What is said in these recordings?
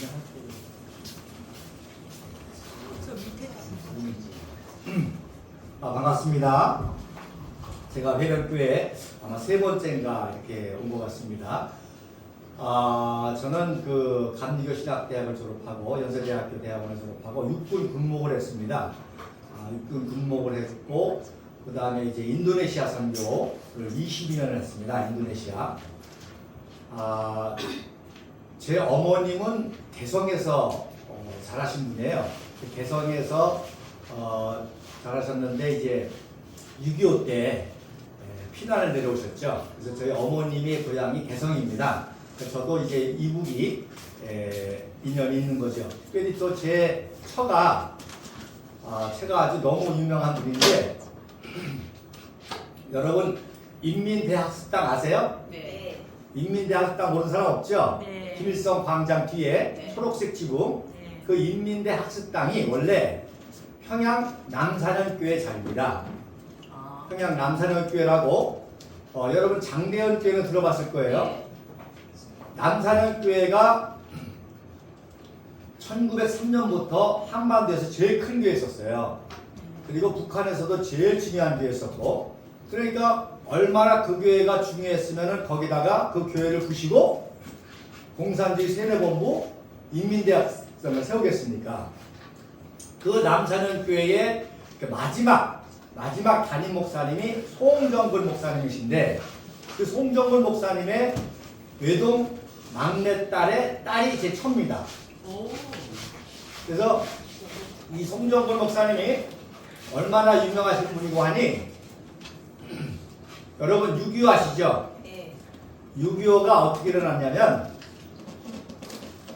저 밑에 반갑습니다. 제가 회령교회 아마 세 번째인가 이렇게 온 것 같습니다. 저는 그 감리교 신학대학을 졸업하고 연세대학교 대학원을 졸업하고 육군 군목을 했습니다. 육군 군목을 했고 그 다음에 이제 인도네시아 선교를 22년을 했습니다. 인도네시아. 제 어머님은 개성에서 자라신 분이에요. 개성에서 자라셨는데 이제 6.25 때 피난을 내려오셨죠. 그래서 저희 어머님의 고향이 개성입니다. 저도 이제 이북이 인연이 있는 거죠. 특별히 또 제 처가 아주 너무 유명한 분인데 여러분 인민대학습당 아세요? 네. 인민대학습당 모르는 사람 없죠? 네. 김일성 광장 뒤에 네. 초록색 지붕 네. 그 인민대학습당이 원래 평양 남사년교회 자리입니다. 평양 남사년교회라고 여러분 장대현교회는 들어봤을 거예요. 네. 남사년교회가 1903년부터 한반도에서 제일 큰 교회였었어요. 그리고 북한에서도 제일 중요한 교회였었고, 그러니까 얼마나 그 교회가 중요했으면 거기다가 그 교회를 부시고 공산주의 세뇌본부 인민대학성을 세우겠습니까? 그 남사년교회의 마지막 담임 목사님이 송정근 목사님이신데, 그 송정근 목사님의 외동 막내딸의 딸이 제 처입니다. 그래서 이 송정근 목사님이 얼마나 유명하신 분이고 하니 여러분 6.25 아시죠? 네. 6.25가 어떻게 일어났냐면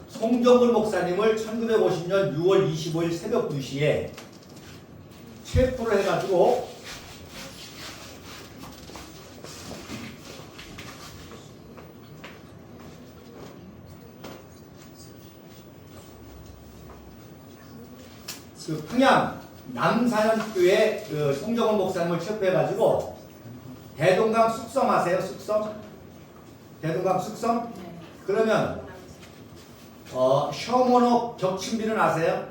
송정근 목사님을 1950년 6월 25일 새벽 2시에 체포를 해가지고 그 평양 남사년교회 그 송정은 목사님을 체포해가지고 대동강 숙성 아세요? 숙성? 대동강 숙성? 네. 그러면 셔먼호 격침비는 아세요?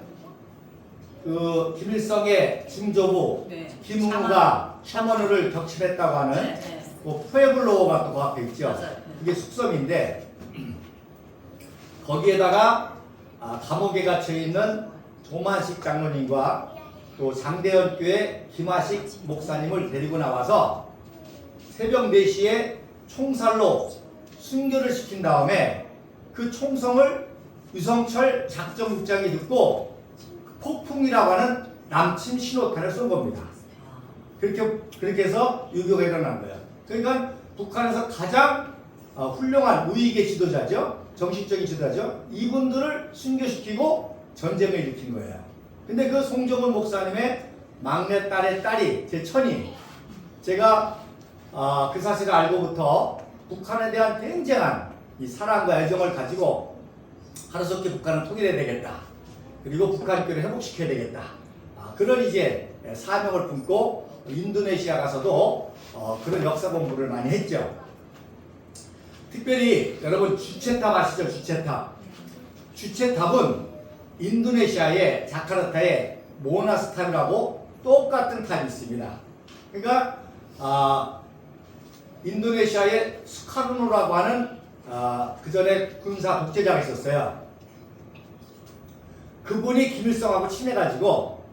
그 김일성의 중조부 네. 김웅가 셔먼호를 격침했다고 하는 네. 네. 그 푸에블로가 또 그 앞에 있죠. 맞아요. 그게 숙성인데 거기에다가 감옥에 갇혀 있는 조만식 장로님과 또 장대현교회 김하식 목사님을 데리고 나와서 새벽 4시에 총살로 순교를 시킨 다음에 그 총성을 유성철 작전국장이 듣고 폭풍이라고 하는 남침 신호탄을 쏜 겁니다. 그렇게 해서 유교가 일어난 거예요. 그러니까 북한에서 가장 훌륭한 우익의 지도자죠. 정신적인 지도자죠. 이분들을 순교시키고 전쟁을 일으킨 거예요. 근데 그 송정은 목사님의 막내딸의 딸이 제 처니, 제가 그 사실을 알고부터 북한에 대한 굉장한 이 사랑과 애정을 가지고 하루속히 북한을 통일해야 되겠다. 그리고 북한교를 회복시켜야 되겠다. 그런 이제 사명을 품고 인도네시아 가서도 그런 역사 공부를 많이 했죠. 특별히 여러분 주체탑 아시죠? 주체탑은 인도네시아의 자카르타에 모나스탑이라고 똑같은 탑이 있습니다. 그러니까 인도네시아의 수카르노라고 하는 그 전에 군사 독재자가 있었어요. 그분이 김일성하고 친해가지고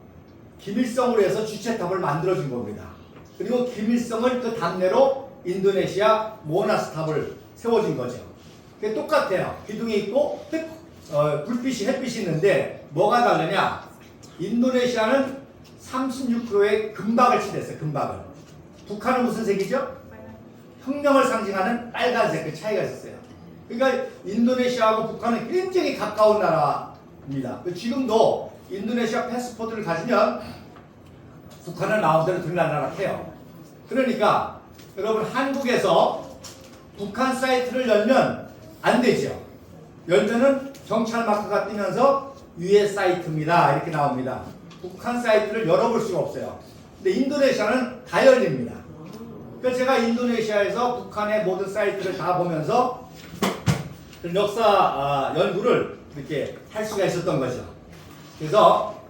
김일성으로 해서 주체탑을 만들어준 겁니다. 그리고 김일성은 그 답례로 인도네시아 모나스탑을 세워준 거죠. 그게 똑같아요. 기둥이 있고 불빛이 햇빛이 있는데 뭐가 다르냐? 인도네시아는 36%의 금박을 칠했어요. 금박을. 북한은 무슨 색이죠? 혁명을 상징하는 빨간색. 그 차이가 있었어요. 그러니까 인도네시아하고 북한은 굉장히 가까운 나라입니다. 지금도 인도네시아 패스포트를 가지면 북한은 마음대로 들락날락해요. 그러니까 여러분 한국에서 북한 사이트를 열면 안 되죠. 열면은 경찰 마크가 뜨면서 유해 사이트입니다. 이렇게 나옵니다. 북한 사이트를 열어볼 수가 없어요. 근데 인도네시아는 다 열립니다. 그래서 제가 인도네시아에서 북한의 모든 사이트를 다 보면서 그런 역사 연구를 이렇게 할 수가 있었던 거죠. 그래서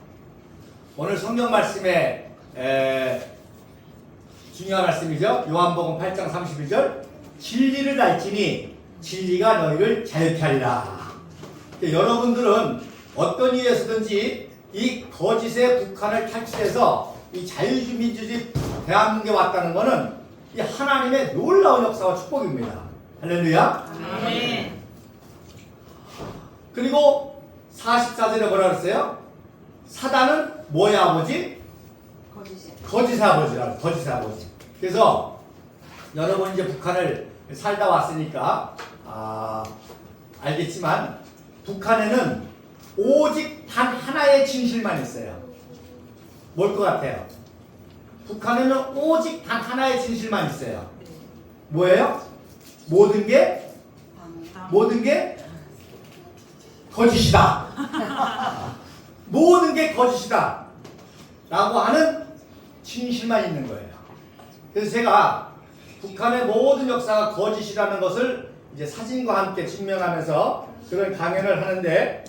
오늘 성경 말씀에 중요한 말씀이죠. 요한복음 8장 31절 진리를 알지니 진리가 너희를 자유케 하리라. 여러분들은 어떤 이유에서든지 이 거짓의 북한을 탈출해서 이 자유민주주의 대한민국에 왔다는 것은 이 하나님의 놀라운 역사와 축복입니다. 할렐루야. 아멘. 그리고 44절에 뭐라 그랬어요? 사단은 뭐의 아버지? 거짓의 아버지라. 거짓의 아버지. 그래서 여러분 이제 북한을 살다 왔으니까 알겠지만 북한에는 오직 단 하나의 진실만 있어요. 뭘 것 같아요? 북한에는 오직 단 하나의 진실만 있어요. 뭐예요? 모든 게 거짓이다. 모든 게 거짓이다. 라고 하는 진실만 있는 거예요. 그래서 제가 북한의 모든 역사가 거짓이라는 것을 이제 사진과 함께 증명하면서 그런 강연을 하는데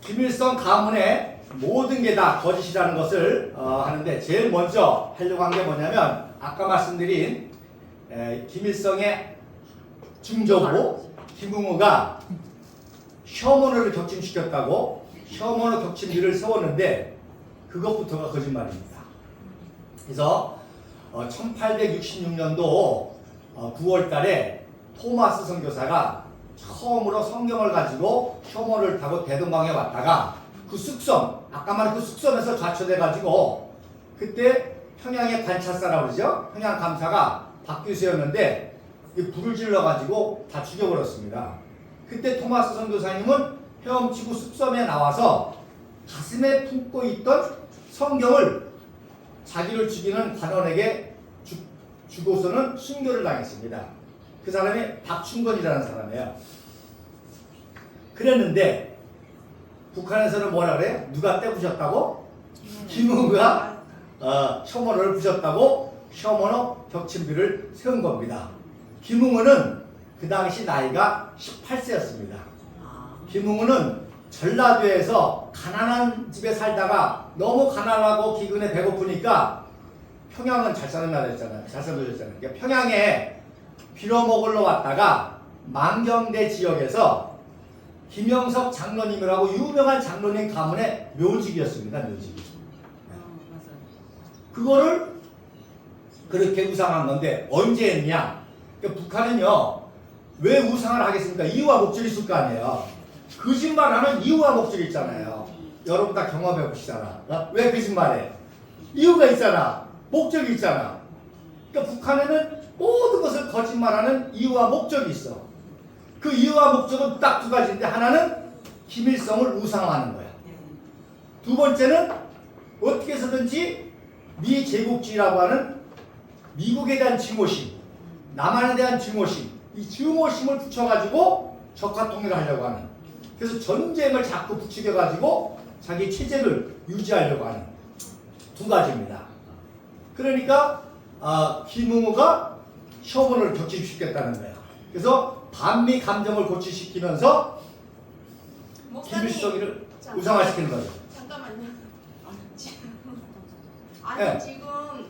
김일성 가문의 모든 게 다 거짓이라는 것을 하는데 제일 먼저 하려고 한 게 뭐냐면 아까 말씀드린 김일성의 중조부 김웅우가 셔먼을 격침시켰다고 셔먼 격침비를 세웠는데 그것부터가 거짓말입니다. 그래서 1866년도 9월 달에 토마스 선교사가 처음으로 성경을 가지고 셔먼을 타고 대동강에 왔다가 그 쑥섬, 아까 말한 그 쑥섬에서 좌초돼 가지고 그때 평양의 관찰사라고 그러죠. 평양 감사가 박규수였는데 불을 질러 가지고 다 죽여버렸습니다. 그때 토마스 선교사님은 헤엄치고 쑥섬에 나와서 가슴에 품고 있던 성경을 자기를 죽이는 관원에게 주고서는 순교를 당했습니다. 그 사람이 박충건이라는 사람이에요. 그랬는데 북한에서는 뭐라 그래요? 누가 때 부셨다고? 김웅우가 셔먼을 부셨다고 셔먼어 격침비를 세운 겁니다. 김웅우는 그 당시 나이가 18세였습니다. 김웅우는 전라도에서 가난한 집에 살다가 너무 가난하고 기근에 배고프니까 평양은 잘 사는 나라였잖아요. 잘 살려졌잖아요. 그러니까 평양에 빌어먹으러 왔다가 만경대 지역에서 김영석 장로님이라고 유명한 장로님 가문의 묘직이었습니다. 묘직이. 그거를 그렇게 우상한 건데 언제 했냐? 그러니까 북한은요 왜 우상을 하겠습니까? 이유와 목적이 있을 거 아니에요. 거짓말하는 이유와 목적이 있잖아요. 여러분 다 경험해 보시잖아. 왜 거짓말해? 이유가 있잖아. 목적이 있잖아. 그러니까 북한에는 모든 것을 거짓말하는 이유와 목적이 있어. 그 이유와 목적은 딱 두 가지인데 하나는 김일성을 우상화하는 거야. 두 번째는 어떻게 해서든지 미 제국주의라고 하는 미국에 대한 증오심, 남한에 대한 증오심, 이 증오심을 붙여가지고 적화 통일을 하려고 하는. 그래서 전쟁을 자꾸 부추겨가지고 자기 체제를 유지하려고 하는 두 가지입니다. 그러니까 김웅우가 셔먼을 격침시켰다는 거예요. 그래서 반미 감정을 고취시키면서 김일성이를 우상화시키는 거죠. 잠깐만요. 아니 네. 지금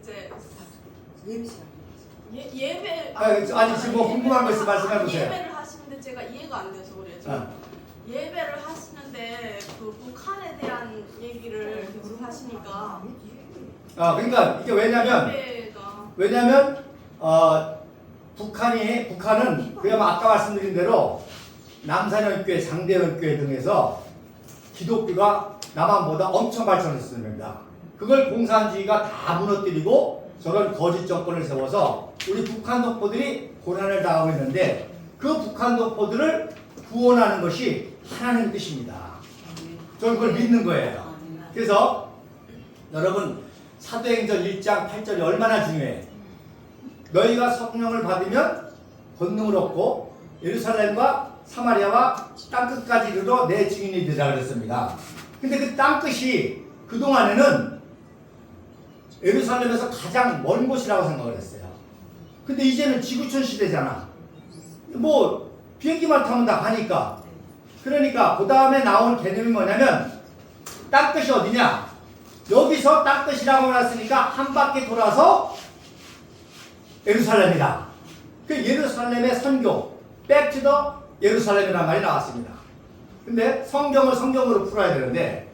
이제 예배 아니 지금 뭐 궁금한 거 있으면 말씀해 보세요. 예배를 하시는데 제가 이해가 안 돼서 그래요. 지금. 예배를 하시는데 그 북한에 대한 얘기를 계속 하시니까 그러니까 이게 왜냐면 북한은 그야말로 아까 말씀드린 대로 남산현교회, 장대현교회 등에서 기독교가 남한보다 엄청 발전했습니다. 그걸 공산주의가 다 무너뜨리고 저런 거짓 정권을 세워서 우리 북한 동포들이 고난을 당하고 있는데 그 북한 동포들을 구원하는 것이 하나님의 뜻입니다. 저는 그걸 믿는 거예요. 그래서 여러분 사도행전 1장 8절이 얼마나 중요해. 너희가 성령을 받으면 권능을 얻고 예루살렘과 사마리아와 땅끝까지 이르러 내 증인이 되라 그랬습니다. 근데 그 땅끝이 그동안에는 예루살렘에서 가장 먼 곳이라고 생각을 했어요. 근데 이제는 지구촌 시대잖아. 뭐 비행기만 타면 다 가니까. 그러니까 그 다음에 나온 개념이 뭐냐면 땅끝이 어디냐? 여기서 땅끝이라고 해놨으니까 한 바퀴 돌아서 예루살렘이다. 그 예루살렘의 선교, Back to the 예루살렘이라는 말이 나왔습니다. 근데 성경을 성경으로 풀어야 되는데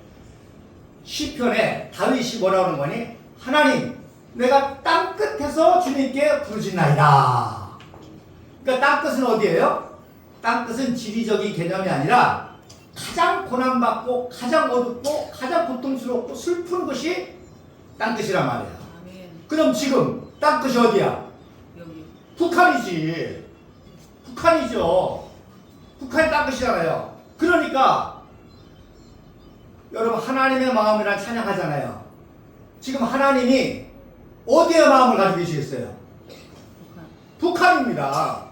시편에 다윗이 뭐라고 하는 거니? 하나님, 내가 땅끝에서 주님께 부르짖나이다. 그러니까 땅끝은 어디예요? 땅끝은 지리적인 개념이 아니라 가장 고난받고 가장 어둡고 가장 고통스럽고 슬픈 것이 땅끝이란 말이에요. 그럼 지금 땅끝이 어디야? 여기. 북한이지. 북한이죠. 북한이 땅끝이잖아요. 그러니까 여러분 하나님의 마음이란 찬양하잖아요. 지금 하나님이 어디에 마음을 가지고 계시겠어요? 북한입니다.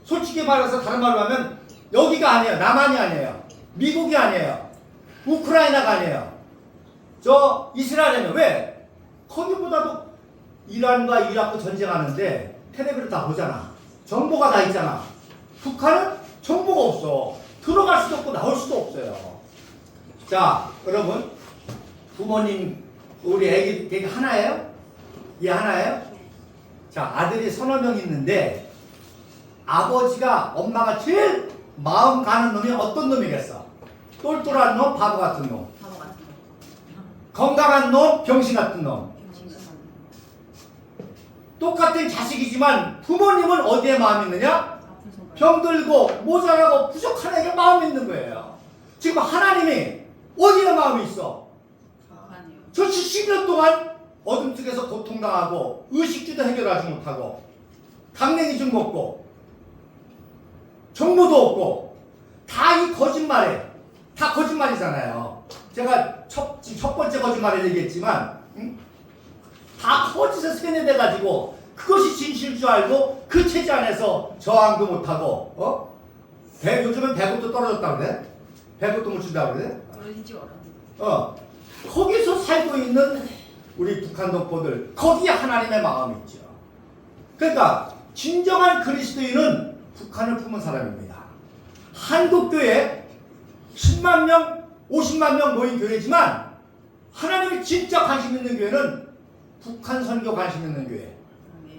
솔직히 말해서 다른 말로 하면 여기가 아니에요. 남한이 아니에요. 미국이 아니에요. 우크라이나가 아니에요. 저 이스라엘은 왜? 거기보다도 이란과 이라크 전쟁하는데 텔레비를 다 보잖아. 정보가 다 있잖아. 북한은 정보가 없어. 들어갈 수도 없고 나올 수도 없어요. 자, 여러분 부모님 우리 애기 하나예요? 얘 하나예요? 자, 아들이 서너 명 있는데 아버지가 엄마가 제일 마음 가는 놈이 어떤 놈이겠어? 똘똘한 놈, 바보 같은 놈. 바보 같은 거. 건강한 놈, 병신 같은 놈. 병신같은 거. 똑같은 자식이지만 부모님은 어디에 마음이 있느냐? 아픈 손가락. 병들고 모자라고 부족한 애게 마음이 있는 거예요. 지금 하나님이 어디에 마음이 있어? 아니요. 저 70년 동안 어둠 속에서 고통당하고 의식주도 해결하지 못하고 강냉이 좀 먹고 정보도 없고 다 이 거짓말에 다 거짓말이잖아요. 제가 첫 번째 거짓말을 얘기했지만 다 거짓에 세뇌돼가지고 그것이 진실인 줄 알고 그 체제 안에서 저항도 못하고 요즘은 배고도 떨어졌다고 그래? 배고도 못 준다고 그래? 그런지 알았는데. 거기서 살고 있는 우리 북한 동포들 거기에 하나님의 마음이 있죠. 그러니까 진정한 그리스도인은 북한을 품은 사람입니다. 한국교회 10만 명, 50만 명 모인 교회지만 하나님이 진짜 관심 있는 교회는 북한 선교 관심 있는 교회,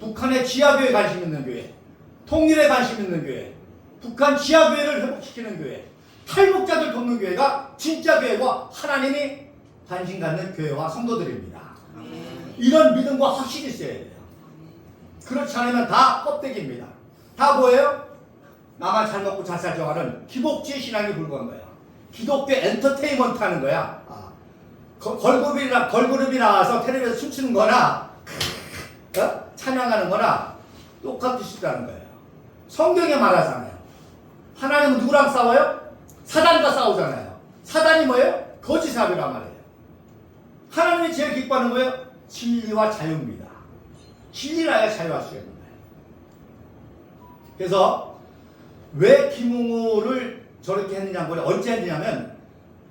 북한의 지하교회 관심 있는 교회, 통일에 관심 있는 교회, 북한 지하교회를 회복시키는 교회, 탈북자들 돕는 교회가 진짜 교회와 하나님이 관심 갖는 교회와 성도들입니다. 이런 믿음과 확실히 있어야 돼요. 그렇지 않으면 다 껍데기입니다. 다 뭐예요? 나만 잘 먹고 잘 살자고 하는 기복주의 신앙이 불과한 거야. 기독교 엔터테인먼트 하는 거야. 걸그룹이 나와서 텔레비에서 춤추는 거나 찬양하는 거나 똑같으시다는 거예요. 성경에 말하잖아요. 하나님은 누구랑 싸워요? 사단과 싸우잖아요. 사단이 뭐예요? 거짓사업이란 말이에요. 하나님이 제일 기뻐하는 거예요? 진리와 자유입니다. 진리라야 자유할 수 있는 거예요. 그래서 왜 김웅우를 저렇게 했느냐고 언제 했느냐면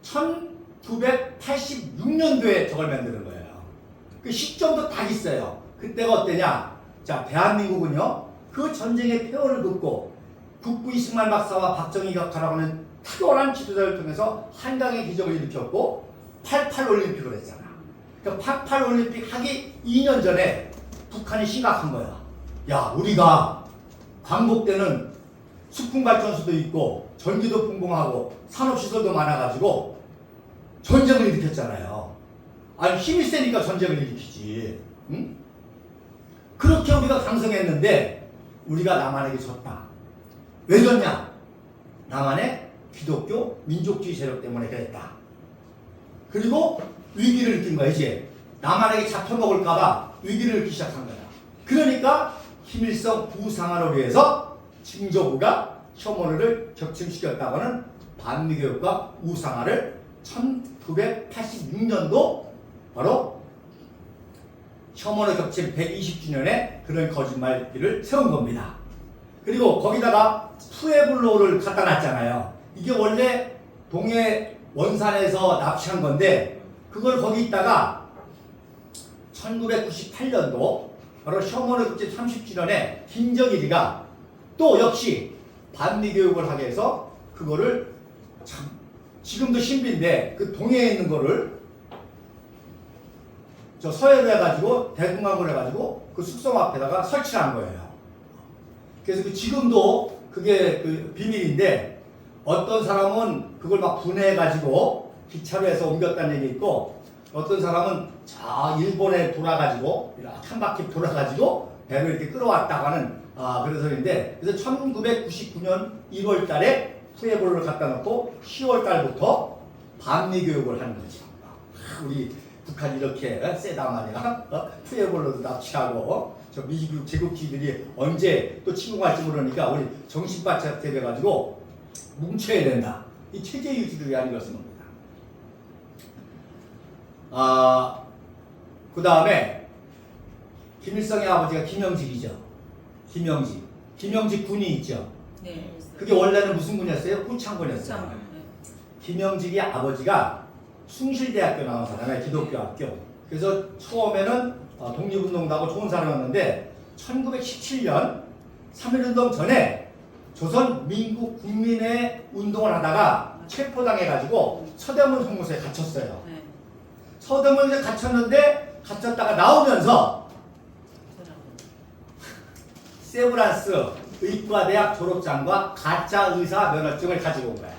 1986년도에 저걸 만드는 거예요. 그 시점도 딱 있어요. 그때가 어때냐? 자, 대한민국은요 그 전쟁의 폐허를 긋고 국부 이승만 박사와 박정희 격하라고 하는 탁월한 지도자를 통해서 한강의 기적을 일으켰고 88 올림픽을 했잖아. 그 88 올림픽 하기 2년 전에 북한이 심각한 거야. 야, 우리가 광복 때는 숙풍발전소도 있고 전기도 풍부하고 산업시설도 많아가지고 전쟁을 일으켰잖아요. 아니 힘이 세니까 전쟁을 일으키지. 응? 그렇게 우리가 강성했는데 우리가 남한에게 졌다. 왜 졌냐? 남한의 기독교 민족주의 세력 때문에 그랬다. 그리고 위기를 느낀 거야. 이제 남한에게 잡혀먹을까봐 위기를 느끼기 시작한 거야. 그러니까 김일성 부상하를 위해서 징조부가 혐오를 격침시켰다고는 반미교육과 우상화를 1986년도 바로 셔먼을 겹친 120주년에 그런 거짓말들을 세운 겁니다. 그리고 거기다가 푸에블로를 갖다 놨잖아요. 이게 원래 동해 원산에서 납치한 건데 그걸 거기 있다가 1998년도 바로 셔먼을 겹친 30주년에 김정일이가 또 역시 반미교육을 하게 해서 그거를 참 지금도 신비인데 그 동해에 있는 거를 저 서해로 해가지고 대동강으로 해가지고 그 숙성 앞에다가 설치한 거예요. 그래서 그 지금도 그게 그 비밀인데 어떤 사람은 그걸 막 분해해가지고 기차로 해서 옮겼다는 얘기 있고 어떤 사람은 저 일본에 돌아가지고 이렇게 한 바퀴 돌아가지고 배로 이렇게 끌어왔다고 하는 그런 소리인데 그래서 1999년 1월 달에 푸에볼로를 갖다 놓고 10월 달부터 반미교육을 하는 거죠. 우리 북한이 이렇게 세다 말이야. 푸에볼로도 납치하고 저 미국 제국주의들이 언제 또 침공할지 모르니까 우리 정신바짝 돼가지고 뭉쳐야 된다. 이 체제 유지를 위한 것입니다. 그 다음에 김일성의 아버지가 김영직이죠. 김영직 군이 있죠. 네. 그게 원래는 무슨 군이었어요? 후창군이었어요. 네. 김영직의 아버지가 숭실대학교 나온 사람이에요. 기독교 학교. 그래서 처음에는 독립운동도 하고 좋은 사람이었는데 1917년 3.1운동 전에 조선 민국 국민의 운동을 하다가 체포당해가지고 서대문 송무소에 갇혔어요. 네. 서대문에 갇혔는데 갇혔다가 나오면서 세브란스 의과대학 졸업장과 가짜 의사 면허증을 가지고 온 거야.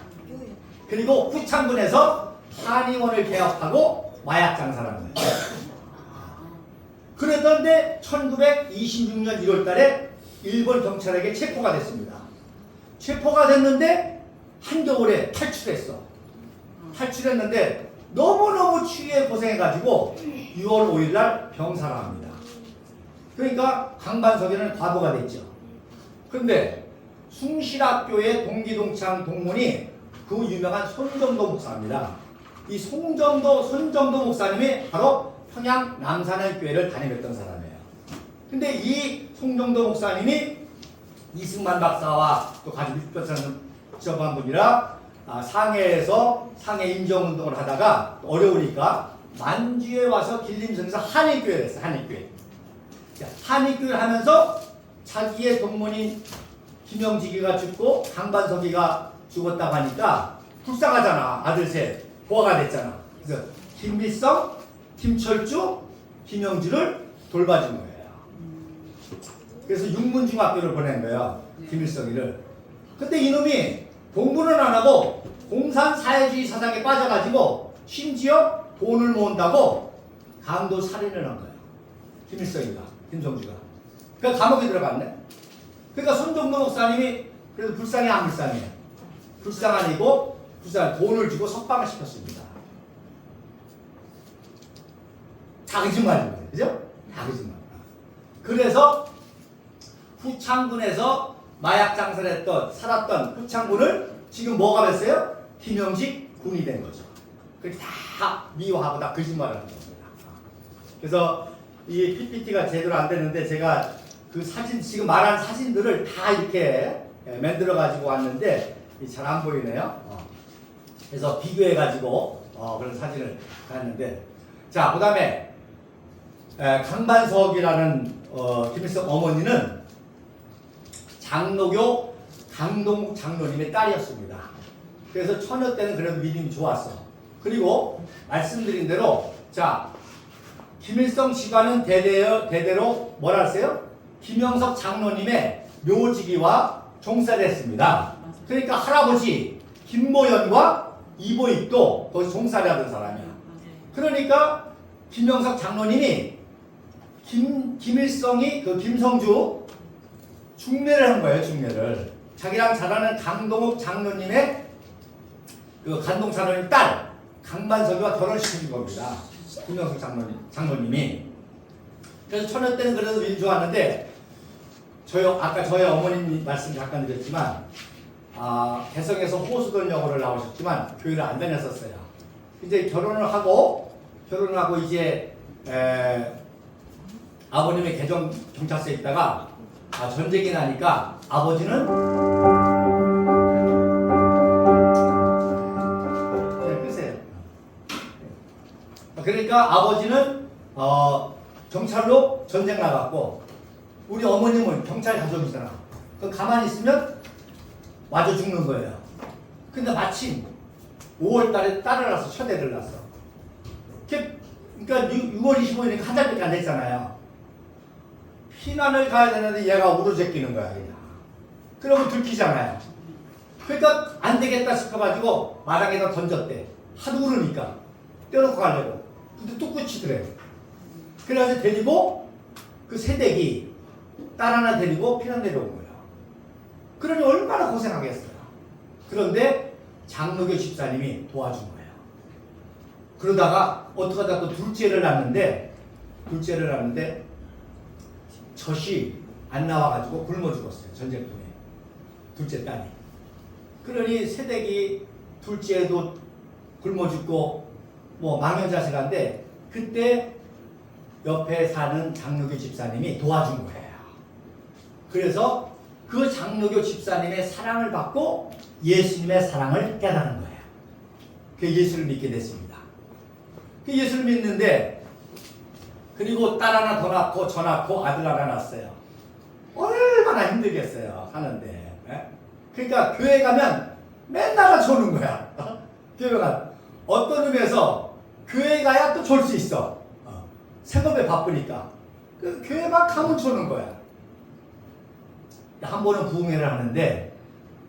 그리고 후창군에서 한의원을 개업하고 마약 장사를 한 거예요. 그랬던데 1926년 1월 달에 일본 경찰에게 체포가 됐습니다. 체포가 됐는데 한겨울에 탈출했어. 탈출했는데 너무너무 추위에 고생해가지고 6월 5일 날 병사합니다. 그러니까 강반석에는 과부가 됐죠. 근데 숭실학교의 동기동창 동문이 그 유명한 손정도 목사입니다. 이 손정도 목사님이 바로 평양 남산의 교회를 담임했던 사람이에요. 근데 이 손정도 목사님이 이승만 박사와 또 같이 접한 분이라 상해에서 상해 인정운동을 하다가 어려우니까 만주에 와서 길림성에서 한의교회를 했어요. 한의교회. 한의교회를 하면서 자기의 동문인 김영직이가 죽고 강반석이가 죽었다고 하니까 불쌍하잖아. 아들 셋 고아가 됐잖아. 그래서 김일성, 김철주, 김영주를 돌봐준 거예요. 그래서 육문중학교를 보낸 거예요. 김일성이를. 근데 이놈이 공부는 안 하고 공산 사회주의 사상에 빠져가지고 심지어 돈을 모은다고 강도 살인을 한 거예요. 김일성이가, 김성주가. 그러니까 감옥에 들어갔네. 그러니까 손정도 목사님이 그래도 불쌍해 안 불쌍해? 불쌍하니고 돈을 주고 석방을 시켰습니다. 다 거짓말입니다. 그죠? 다 거짓말. 그래서 후창군에서 마약 장사를 살았던 후창군을 지금 뭐가 됐어요? 김영직 군이 된 거죠. 그렇게 다 미화하고 다 거짓말을 하는 겁니다. 그래서 이 PPT가 제대로 안 되는데 제가 그 사진, 지금 말한 사진들을 다 이렇게 만들어 가지고 왔는데 잘 안 보이네요. 그래서 비교해 가지고 그런 사진을 갔는데, 자, 그 다음에 강반석이라는 김일성 어머니는 장로교 강동욱 장로님의 딸이었습니다. 그래서 처녀 때는 그래도 믿음이 좋았어. 그리고 말씀드린 대로 자, 김일성 집안은 대대로 뭐라 하세요? 김영석 장로님의 묘지기와 종사를 했습니다. 그러니까 할아버지 김모연과 이보익도 거기서 종사를 하던 사람이야. 그러니까 김영석 장로님이 김일성이 그 김성주 중매를 한 거예요. 중매를. 자기랑 잘 아는 강동욱 장로님의 그 간동 장로님 딸 강반석이와 결혼시킨 겁니다. 김영석 장로님이. 그래서 처녀 때는 그래도 일 좋았는데 아까 저희 어머님 말씀 잠깐 드렸지만 개성에서 호수돈 역으로 나오셨지만 교회를 안 다녔었어요. 이제 결혼을 하고 이제 아버님의 개정 경찰서에 있다가 전쟁이 나니까 아버지는 그냥 끄세요. 그러니까 아버지는 경찰로 전쟁 나갔고 우리 어머님은 경찰 가족이잖아. 그 가만히 있으면 맞아 죽는 거예요. 근데 마침 5월 달에 딸을 낳아서 첫애를 낳았어. 그러니까 6월 25일이니까 한 달밖에 안 됐잖아요. 피난을 가야 되는데 얘가 우러제끼는 거야 그냥. 그러면 들키잖아요. 그러니까 안 되겠다 싶어가지고 마당에다 던졌대. 하도 울으니까 떼어놓고 가려고. 근데 또 끝이더래. 그래서 데리고 그 새댁이 딸 하나 데리고 피난 내려온 거예요. 그러니 얼마나 고생하겠어요. 그런데 장로교 집사님이 도와준 거예요. 그러다가 어떻게 하다 또 둘째를 낳는데 젖이 안 나와가지고 굶어 죽었어요. 전쟁통에. 둘째 딸이. 그러니 새댁이 둘째도 굶어 죽고 뭐 망연자실한데 그때 옆에 사는 장로교 집사님이 도와준 거예요. 그래서 그 장로교 집사님의 사랑을 받고 예수님의 사랑을 깨달은 거예요. 그 예수를 믿게 됐습니다. 그 예수를 믿는데 그리고 딸 하나 더 낳고 저 낳고 아들 하나 낳았어요. 얼마나 힘들겠어요 사는데. 그러니까 교회 가면 맨날 조는 거야. 교회가 어떤 의미에서 교회 가야 또 졸 수 있어. 생업에 바쁘니까. 그 교회만 가면 조는 거야. 한 번은 부흥회를 하는데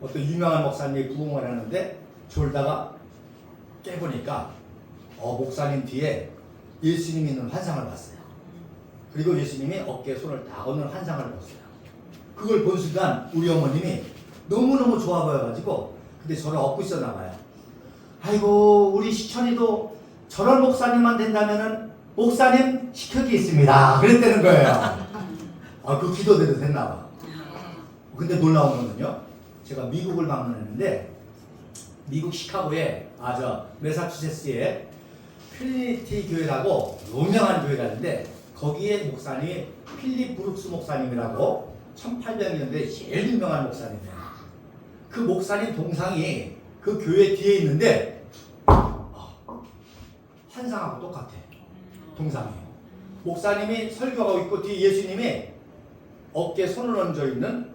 어떤 유명한 목사님이 부흥을 하는데 졸다가 깨보니까 목사님 뒤에 예수님이 있는 환상을 봤어요. 그리고 예수님이 어깨에 손을 딱 얹는 환상을 봤어요. 그걸 본 순간 우리 어머님이 너무너무 좋아 보여가지고 근데 저를 얻고 있었나 봐요. 아이고 우리 시천이도 저런 목사님만 된다면은 목사님 시켜주겠습니다. 그랬다는 거예요. 그 기도대로 됐나 봐. 근데 놀라운 거는요. 제가 미국을 방문했는데 미국 시카고에 매사추세츠에 트리니티 교회라고 유명한 교회가 있는데 거기에 목사님이 필립 브룩스 목사님이라고 1800년대 제일 유명한 목사님이에요. 그 목사님 동상이 그 교회 뒤에 있는데 환상하고 똑같아. 동상이에요. 목사님이 설교하고 있고 뒤에 예수님이 어깨에 손을 얹어 있는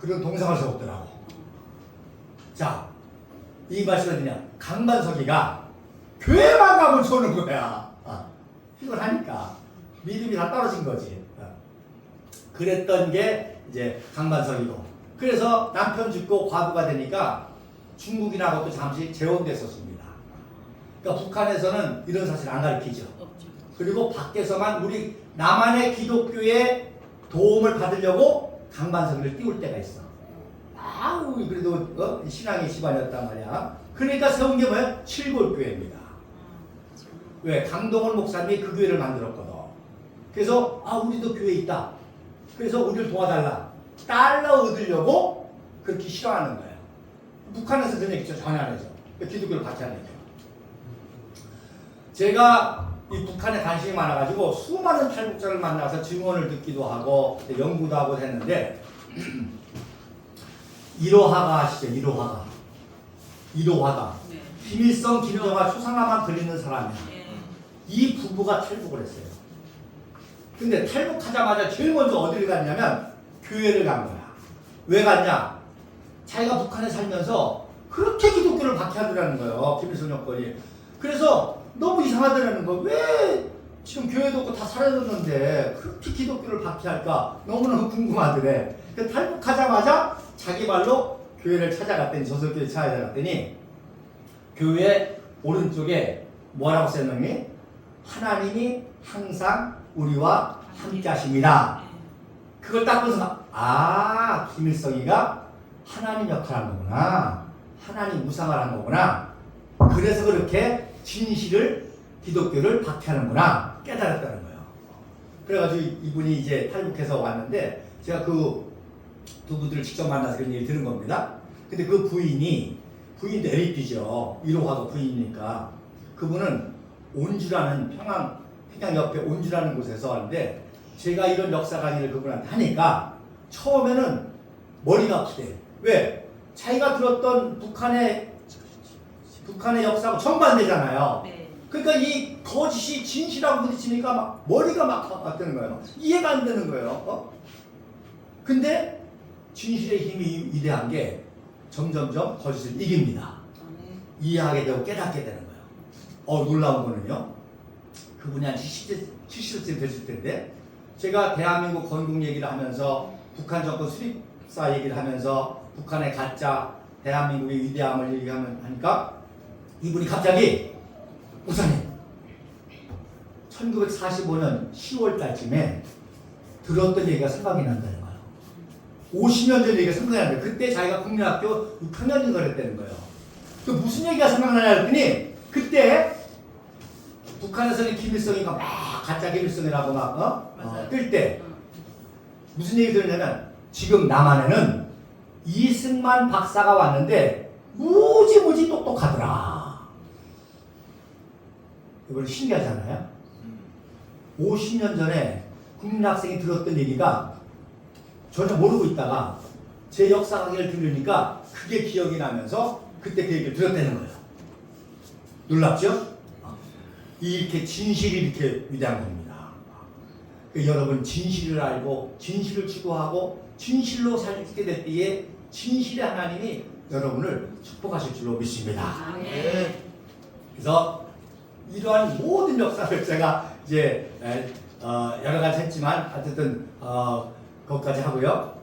그런 동상을 세웠더라고. 자, 이 말씀은 그냥 강반석이가 교회만 가면 조는 거야. 피곤하니까 믿음이 다 떨어진 거지. 그랬던 게 이제 강반석이고. 그래서 남편 죽고 과부가 되니까 중국인하고도 잠시 재혼됐었습니다. 그러니까 북한에서는 이런 사실 안 가르치죠. 그리고 밖에서만 우리 남한의 기독교의 도움을 받으려고 강반석이를 띄울 때가 있어. 그래도 신앙의 집안이었단 말이야. 그러니까 세운 게 뭐야? 칠골교회입니다. 왜? 강동원 목사님이 그 교회를 만들었거든. 그래서 우리도 교회 있다. 그래서 우리를 도와달라. 달러 얻으려고 그렇게 싫어하는 거예요. 북한에서 그런 얘기 전혀 안 하죠. 기독교를 박해하는 얘기죠. 제가 이 북한에 관심이 많아가지고 수많은 탈북자를 만나서 증언을 듣기도 하고 연구도 하고 했는데 이로하가 아시죠? 이로하가 네. 김일성, 김정아 초상화만 그리는 사람이야. 이 부부가 탈북을 했어요. 근데 탈북하자마자 제일 먼저 어디를 갔냐면 교회를 간 거야. 왜 갔냐? 자기가 북한에 살면서 그렇게 기독교를 박해하더라는 거예요. 김일성 정권이. 그래서 너무 이상하더라는 거. 왜 지금 교회도 없고 다 사라졌는데 그렇게 기독교를 박해할까? 너무너무 궁금하더래. 탈북하자마자 자기 말로 교회를 찾아갔더니 저석교회 찾아갔더니 교회 오른쪽에 뭐라고 써있느니? 하나님이 항상 우리와 함께 하십니다. 그걸 딱 보면서 김일성이가 하나님 역할을 한 거구나. 하나님 무상을 한 거구나. 그래서 그렇게 진실을 기독교를 박해하는구나 깨달았다는 거예요. 그래가지고 이분이 이제 탈북해서 왔는데 제가 그 두 분들을 직접 만나서 그런 얘기 들은 겁니다. 근데 그 부인도 에리피죠. 이로하고 부인이니까 그분은 온주라는 평양 옆에 온주라는 곳에서 하는데 제가 이런 역사 강의를 그분한테 하니까 처음에는 머리가 아프대. 왜? 자기가 들었던 북한의 역사하고 정반대잖아요. 네. 그러니까 이 거짓이 진실하고 부딪히니까 막 머리가 막 아프는 거예요. 이해가 안 되는 거예요. 근데 진실의 힘이 위대한 게 점점점 거짓을 이깁니다. 아, 네. 이해하게 되고 깨닫게 되는 거예요. 놀라운 거는요. 그분이 한 70세 됐을 텐데 제가 대한민국 건국 얘기를 하면서 북한 정권 수립사 얘기를 하면서 북한의 가짜 대한민국의 위대함을 얘기하니까 이분이 갑자기 목사님 1945년 10월 달쯤에 들었던 얘기가 생각이 난다는 거예요. 50년 전 얘기가 생각이 난다. 그때 자기가 국민학교 6학년인 거랬다는 거예요. 그 무슨 얘기가 생각나냐 했더니 그때 북한에서는 김일성이가 막 가짜 김일성이라고 막 뜰 때 무슨 얘기 들었냐면 지금 남한에는 이승만 박사가 왔는데 무지무지 똑똑하더라. 이건 신기하잖아요. 50년 전에 국민학생이 들었던 얘기가 전혀 모르고 있다가 제 역사 강의를 들으니까 그게 기억이 나면서 그때 그 얘기를 들었다는 거예요. 놀랍죠? 이렇게 진실이 이렇게 위대한 겁니다. 여러분 진실을 알고 진실을 추구하고 진실로 살게 될 때에 진실의 하나님이 여러분을 축복하실 줄로 믿습니다. 아, 네. 그래서 이러한 모든 역사를 제가 이제 여러 가지 했지만 어쨌든 그것까지 하고요.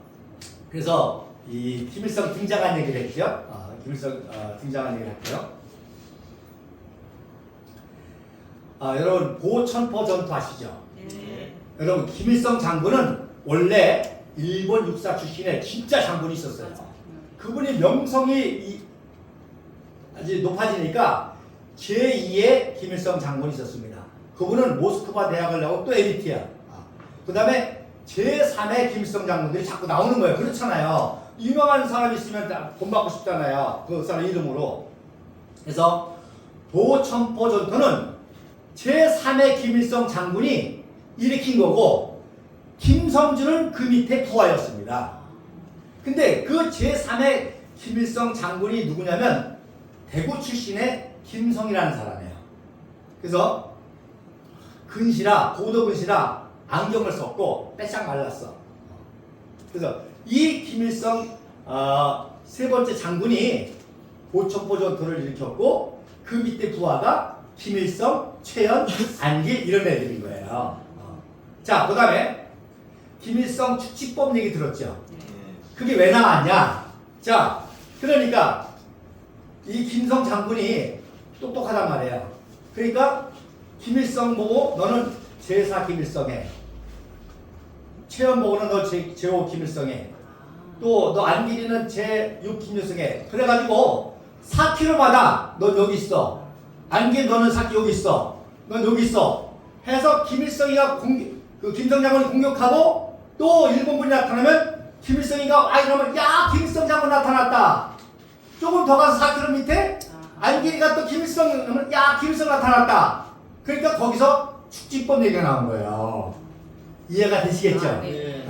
그래서 이 김일성 등장한 얘기를 했죠. 김일성 등장한 얘기를 할게요. 여러분 보천포 전투 아시죠? 네. 여러분 김일성 장군은 원래 일본 육사 출신의 진짜 장군이 있었어요. 그분이 명성이 아주 높아지니까 제2의 김일성 장군이 있었습니다. 그분은 모스크바 대학을 나오고 또 엘리트야. 그 다음에 제3의 김일성 장군들이 자꾸 나오는 거예요. 그렇잖아요. 유명한 사람이 있으면 본받고 싶잖아요. 그 사람 이름으로. 그래서 보천포 전투는 제3의 김일성 장군이 일으킨 거고 김성준은 그 밑에 부하였습니다. 근데 그 제3의 김일성 장군이 누구냐면 대구 출신의 김성이라는 사람이에요. 그래서 근시라 고도 근시라 안경을 썼고 빼짝 말랐어. 그래서 이 김일성 세 번째 장군이 보천포 전투를 일으켰고 그 밑에 부하가 김일성, 최연, 안길 이런 애들인 거예요. 자, 그 다음에 김일성 축지법 얘기 들었죠? 그게 왜 나왔냐? 자, 그러니까 이 김성 장군이 똑똑하단 말이에요. 그러니까 김일성 보고 너는 제4 김일성에, 최연 보고는 너 제5 김일성에, 또 너 안길이는 제6 김일성에. 그래가지고 4km마다 넌 여기 있어. 안길 너는 4km 여기 있어. 넌 여기 있어. 해서 김일성이가 김성 장군이 공격하고 또 일본군이 나타나면 김일성이가 이러면 야 김일성 장군 나타났다. 조금 더 가서 4km 밑에 안길이가 또 김일성 야 김일성 나타났다. 그러니까 거기서 축지법 얘기가 나온 거예요. 이해가 되시겠죠? 네.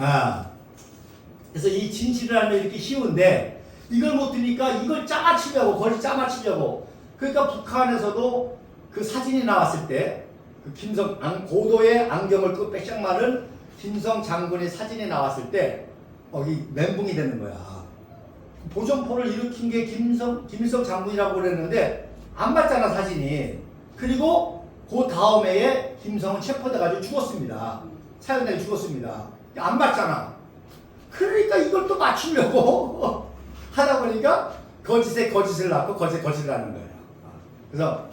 그래서 이 진실을 알면 이렇게 쉬운데 이걸 못 드니까 이걸 짜맞추려고 거리 짜맞추려고. 그러니까 북한에서도 그 사진이 나왔을 때 그 김성 고도의 안경을 끄고 빼짝 마른 김성 장군의 사진이 나왔을 때 이 멘붕이 되는 거야. 보전포를 일으킨 게 김일성 장군이라고 그랬는데 안 맞잖아 사진이. 그리고 그 다음 해에 김성은 체포돼가지고 죽었습니다. 사형당해 죽었습니다. 안 맞잖아. 그러니까 이걸 또 맞추려고 하다 보니까 거짓에 거짓을 낳고 거짓에 거짓을 하는 거예요. 그래서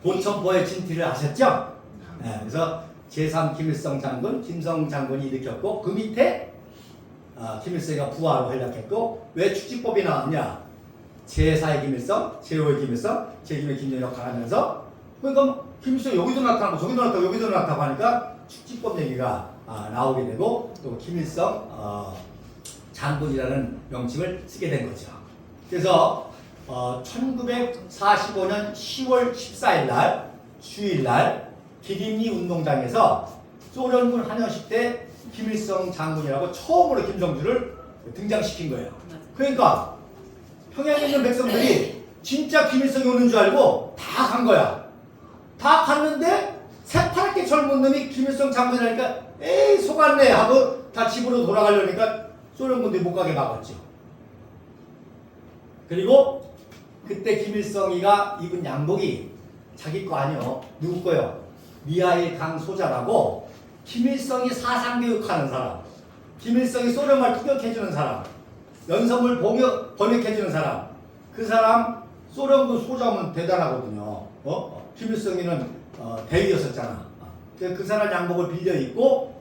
보천포의 진티를 아셨죠? 네, 그래서 제3 김일성 장군, 김성 장군이 일으켰고 그 밑에 김일성이가 부하로 활약했고 왜 축지법이 나왔냐? 제4의 김일성, 제5의 김일성, 제2의 김정일을 가면서 그러니까 김일성 여기도 나타나고 저기도 나타나고 여기도 나타나고 하니까 축지법 얘기가 나오게 되고 또 김일성 장군이라는 명칭을 쓰게 된 거죠. 그래서 1945년 10월 14일 날 주일날 기림리 운동장에서 소련군 한영식 때 김일성 장군이라고 처음으로 김성주를 등장시킨 거예요. 그러니까 평양에 있는 백성들이 진짜 김일성이 오는 줄 알고 다 간 거야. 다 갔는데 새파랗게 젊은 놈이 김일성 장군이라니까 에이 속았네 하고 다 집으로 돌아가려니까 소련군들이 못 가게 막았죠. 그리고 그때 김일성이가 입은 양복이 자기 거 아니요. 누구 거요? 미하일 강소자라고 김일성이 사상교육하는 사람, 김일성이 소련말 통역해주는 사람, 연설문 번역해주는 사람, 그 사람 소련군 소자면 대단하거든요. 김일성이는 대위였었잖아. 그 사람 양복을 빌려 입고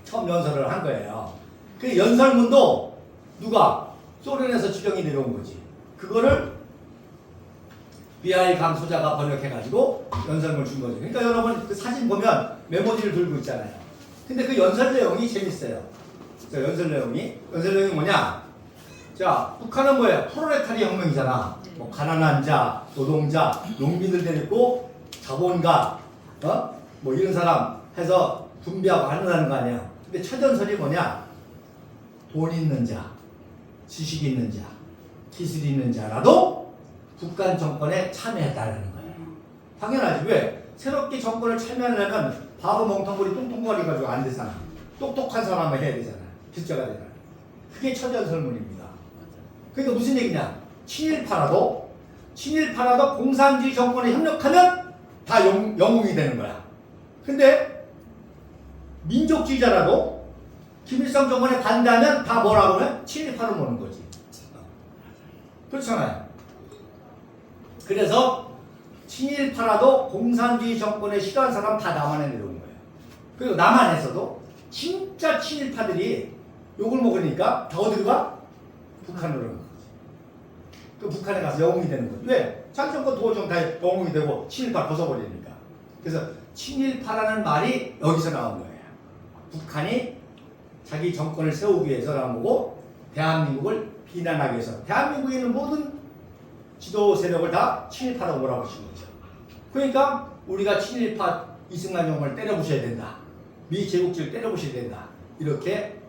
처음 연설을 한 거예요. 그 연설문도 누가? 소련에서 주경이 내려온 거지. 그거를 미하일 강소자가 번역해가지고 연설문을 준 거죠. 그러니까 여러분 그 사진 보면 메모지를 들고 있잖아요. 근데 그 연설 내용이 재밌어요. 자, 연설 내용이 뭐냐? 자, 북한은 뭐예요? 프롤레타리 혁명이잖아. 뭐 가난한 자, 노동자, 농민들 데리고 자본가, 뭐 이런 사람 해서 분배하고 하는 거 아니야. 근데 첫 연설이 뭐냐? 돈 있는 자, 지식 있는 자, 기술 있는 자라도 북한 정권에 참여했다라는 거예요. 당연하지. 왜? 새롭게 정권을 참여하려면 바보 멍텅구리 뚱뚱거리 가지고 안 되잖아. 똑똑한 사람만 해야 되잖아. 기자가 되잖아. 그게 첫 연설문입니다. 그러니까 무슨 얘기냐? 친일파라도 공산주의 정권에 협력하면 다 영웅이 되는 거야. 근데 민족주의자라도 김일성 정권에 반대하면 다 뭐라고 해? 친일파로 보는 거지. 그렇잖아요. 그래서 친일파라도 공산주의 정권에 싫어하는 사람 다 남한에 내려온 거예요. 그리고 남한에서도 진짜 친일파들이 욕을 먹으니까 다 어디로 가? 북한으로 가는 거지. 그 북한에 가서 영웅이 되는 거지. 왜? 자기 정권 도정 다 영웅이 되고 친일파 벗어버리니까. 그래서 친일파라는 말이 여기서 나온 거예요. 북한이 자기 정권을 세우기 위해서라는 거고 대한민국을 비난하기 위해서 대한민국에 있는 모든 지도 세력을 다 친일파라고 몰아붙인 거죠. 그러니까 우리가 친일파 이승만 정권을 때려부셔야 된다. 미 제국주의를 때려부셔야 된다. 이렇게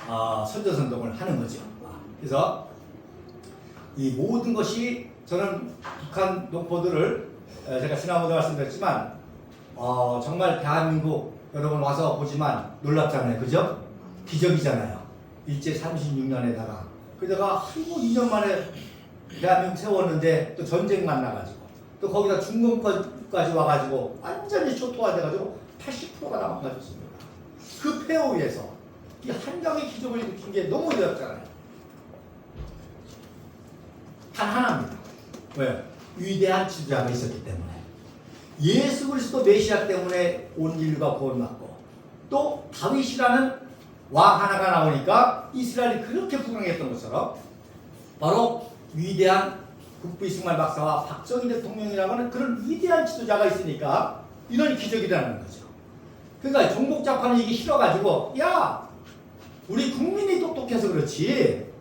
선전선동을 하는 거죠. 그래서 이 모든 것이 저는 북한 동포들을 제가 지난번에 말씀드렸지만 정말 대한민국 여러분 와서 보지만 놀랍잖아요. 그죠? 기적이잖아요. 일제 36년에다가 그러다가 한국 2년 만에 대한민국 세웠는데 또 전쟁 만나가지고 또 거기다 중공권까지 와가지고 완전히 초토화돼가지고 80%가 다 망가졌습니다. 그 폐허 위에서 이 한강의 기적을 일으킨 게 너무 어렵잖아요. 단 하나입니다. 왜요? 위대한 지도자가 있었기 때문에. 예수 그리스도 메시아 때문에 온 인류가 구원받고 또 다윗이라는 왕 하나가 나오니까 이스라엘이 그렇게 부강했던 것처럼 바로 위대한 국부 이승만 박사와 박정희 대통령이라고 하는 그런 위대한 지도자가 있으니까 이런 기적이 일어나는 거죠. 그러니까 종북작파는 이게 싫어가지고 야 우리 국민이 똑똑해서 그렇지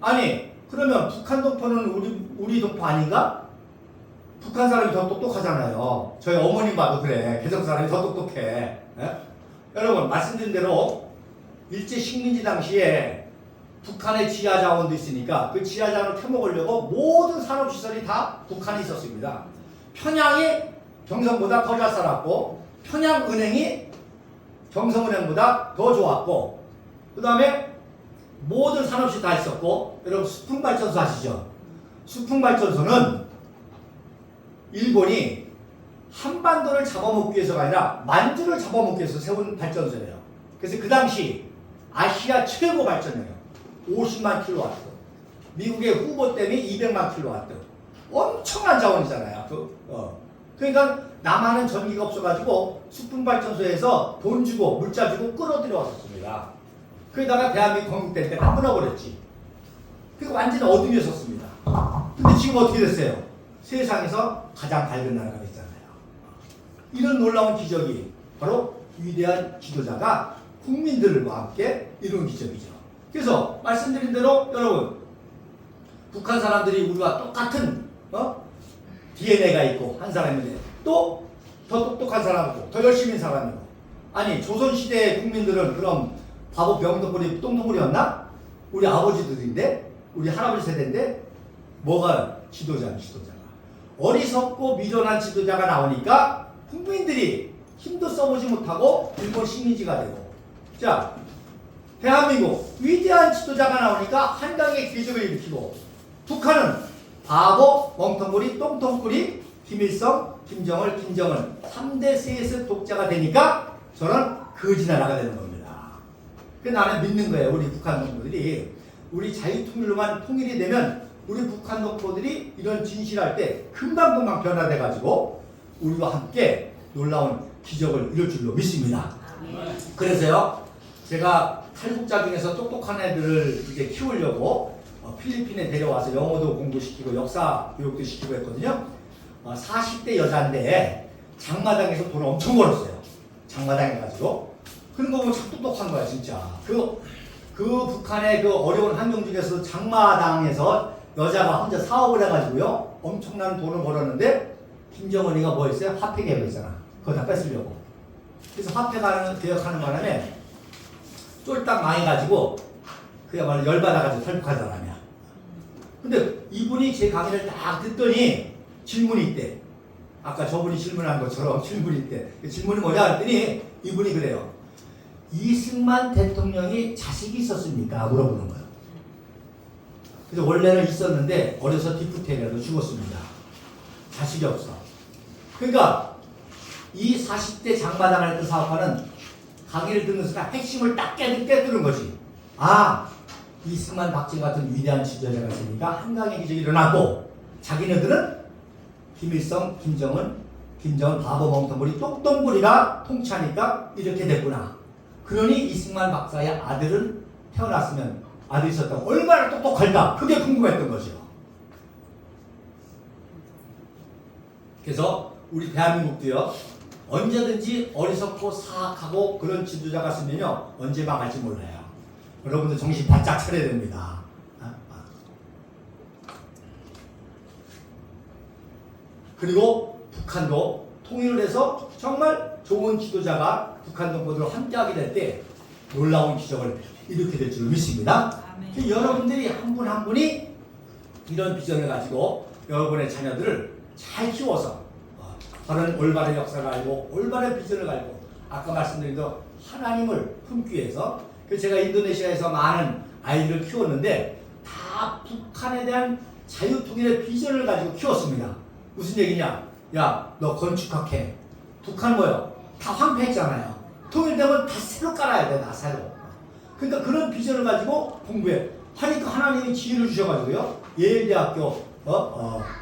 아니 그러면 북한 동포는 우리 동포 아닌가? 북한 사람이 더 똑똑하잖아요. 저희 어머님 봐도 그래. 개성 사람이 더 똑똑해. 예? 여러분 말씀드린 대로 일제 식민지 당시에 북한의 지하 자원도 있으니까 그 지하 자원을 캐먹으려고 모든 산업시설이 다 북한에 있었습니다. 평양이 경성보다 더 잘 살았고 평양은행이 경성은행보다 더 좋았고 그 다음에 모든 산업시 다 있었고 여러분 수풍발전소 아시죠? 수풍발전소는 일본이 한반도를 잡아먹기 위해서가 아니라 만주를 잡아먹기 위해서 세운 발전소예요. 그래서 그 당시 아시아 최고 발전이에요. 50만 킬로와트. 미국의 후보댐이 200만 킬로와트. 엄청난 자원이잖아요. 그러니까 남한은 전기가 없어가지고 수풍발전소에서 돈 주고 물자 주고 끌어들여 왔었습니다. 그러다가 대한민국 건국될 때 다 끊어버렸지. 그러니까 완전히 어둠이 었습니다. 근데 지금 어떻게 됐어요? 세상에서 가장 밝은 나라가 됐잖아요. 이런 놀라운 기적이 바로 위대한 지도자가 국민들과 함께 이룬 기적이죠. 그래서 말씀드린 대로 여러분 북한 사람들이 우리와 똑같은 DNA가 있고 한 사람인데 또 더 똑똑한 사람이고 더 열심히 사람이고. 아니 조선시대의 국민들은 그럼 바보 병동물이 똥동물이었나? 우리 아버지들인데? 우리 할아버지 세대인데? 뭐가 지도자는 지도자가. 어리석고 미련한 지도자가 나오니까 국민들이 힘도 써보지 못하고 일본 식민지가 되고. 자, 대한민국 위대한 지도자가 나오니까 한강의 기적을 일으키고, 북한은 바보, 멍텅구리, 똥통구리, 김일성, 김정을, 김정은 3대 세습 독자가 되니까 저는 거지 나라가 되는 겁니다. 그래서 나는 믿는 거예요. 우리 북한 동포들이 우리 자유통일로만 통일이 되면 우리 북한 동포들이 이런 진실할 때 금방금방 변화돼가지고 우리와 함께 놀라운 기적을 이룰 줄로 믿습니다. 그래서요, 제가 탈북자 중에서 똑똑한 애들을 이제 키우려고 필리핀에 데려와서 영어도 공부시키고 역사 교육도 시키고 했거든요. 40대 여자인데 장마당에서 돈을 엄청 벌었어요. 장마당에 가지고. 그런 거 보면 참 똑똑한 거야 진짜. 그 북한의 그 어려운 환경 중에서 장마당에서 여자가 혼자 사업을 해가지고요 엄청난 돈을 벌었는데, 김정은이가 뭐 했어요? 화폐 개혁했잖아. 그거 다 뺏으려고. 그래서 화폐 개혁하는 바람에 쫄딱 망해가지고 그야말로 열받아가지고 탈북한 사람이야. 근데 이분이 제 강의를 딱 듣더니 질문이 있대. 아까 저분이 질문한 것처럼 질문이 있대. 그 질문이 뭐냐 했더니 이분이 그래요. 이승만 대통령이 자식이 있었습니까? 물어보는 거예요. 그래서 원래는 있었는데 어려서 디프테리아로 죽었습니다. 자식이 없어. 그러니까 이 40대 장마당을 했던 사업가는 강의를 듣는 순간 핵심을 딱 깨뜨는 거지. 아, 이승만 박정희 같은 위대한 지도자가 있으니까 한강의 기적이 일어나고, 자기네들은 김일성, 김정은 바보 멍텅구리 똥똥구리가 통치하니까 이렇게 됐구나. 그러니 이승만 박사의 아들은 태어났으면 아들이 있었다면 얼마나 똑똑할까? 그게 궁금했던 거죠. 그래서 우리 대한민국도요, 언제든지 어리석고 사악하고 그런 지도자가 있으면요 언제 망할지 몰라요. 여러분들 정신 바짝 차려야 됩니다. 그리고 북한도 통일을 해서 정말 좋은 지도자가 북한 동포들과 함께하게 될 때 놀라운 기적을 이렇게 될 줄 믿습니다. 여러분들이 한 분 한 분이 이런 비전을 가지고 여러분의 자녀들을 잘 키워서 바른 올바른 역사를 알고 올바른 비전을 알고, 아까 말씀드린 대로 하나님을 품기 위해서, 제가 인도네시아에서 많은 아이들을 키웠는데 다 북한에 대한 자유통일의 비전을 가지고 키웠습니다. 무슨 얘기냐? 야, 너 건축학해. 북한 뭐요? 다 황폐했잖아요. 통일되면 다 새로 깔아야 돼, 다 새로. 그러니까 그런 비전을 가지고 공부해. 하니까 하나님이 지혜를 주셔가지고요 예일대학교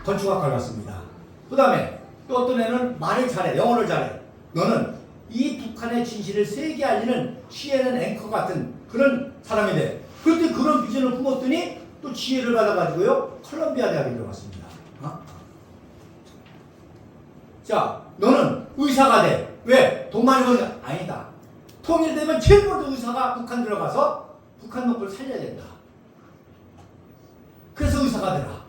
건축학과를 갔습니다. 그 다음에 또 어떤 애는 말을 잘해, 영어를 잘해. 너는 이 북한의 진실을 세계에 알리는 CNN 앵커 같은 그런 사람이 돼. 그런데 그런 비전을 품었더니 또 지혜를 받아가지고요 컬럼비아 대학에 들어갔습니다. 자, 너는 의사가 돼. 왜? 돈 많이 버는 게 아니다. 통일되면 제일 먼저 의사가 북한 들어가서 북한 놈을 살려야 된다. 그래서 의사가 되라.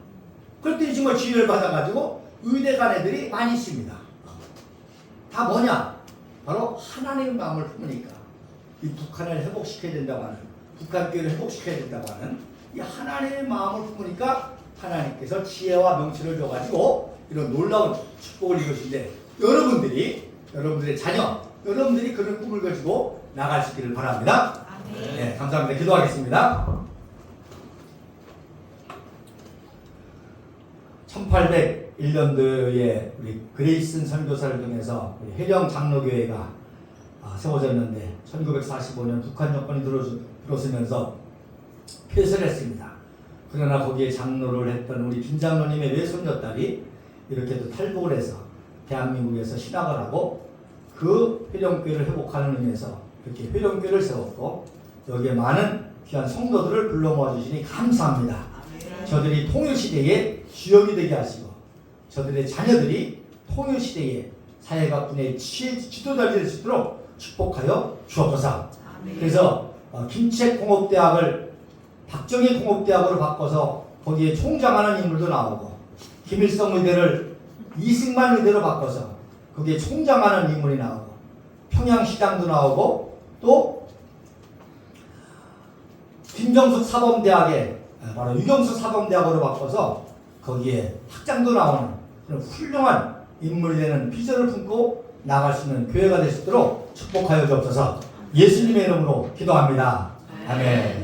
그랬더니 정말 지혜를 받아가지고 의대 간 애들이 많이 있습니다. 다 뭐냐? 바로 하나님의 마음을 품으니까 이 북한을 회복시켜야 된다고 하는, 북한 교회를 회복시켜야 된다고 하는 이 하나님의 마음을 품으니까 하나님께서 지혜와 명철을 줘가지고 이런 놀라운 축복을 이루신데, 여러분들의 자녀, 여러분들이 그런 꿈을 가지고 나갈 수 있기를 바랍니다. 네, 감사합니다. 기도하겠습니다. 1801년도에 우리 그레이슨 선교사를 통해서 우리 해령 장로교회가 세워졌는데 1945년 북한 정권이 들어서면서 폐쇄를 했습니다. 그러나 거기에 장로를 했던 우리 김 장로님의 외손녀딸이 이렇게 또 탈북을 해서 대한민국에서 신학을 하고 그 회령교회를 회복하는 의미에서 이렇게 회령교회를 세웠고, 여기에 많은 귀한 성도들을 불러 모아주시니 감사합니다. 저들이 통일시대에 주역이 되게 하시고 저들의 자녀들이 통일시대에 사회가분의 지도자가 될 수 있도록 축복하여 주옵소서. 그래서 김책공업대학을 박정희 공업대학으로 바꿔서 거기에 총장하는 인물도 나오고, 김일성 의대를 이승만 의대로 바꿔서 거기에 총장하는 인물이 나오고 평양시장도 나오고 또 김정숙 사범대학에 바로 유경수 사범대학으로 바꿔서 거기에 학장도 나오는 그런 훌륭한 인물이 되는 비전을 품고 나갈 수 있는 교회가 될 수 있도록 축복하여 주옵소서. 예수님의 이름으로 기도합니다. 아멘.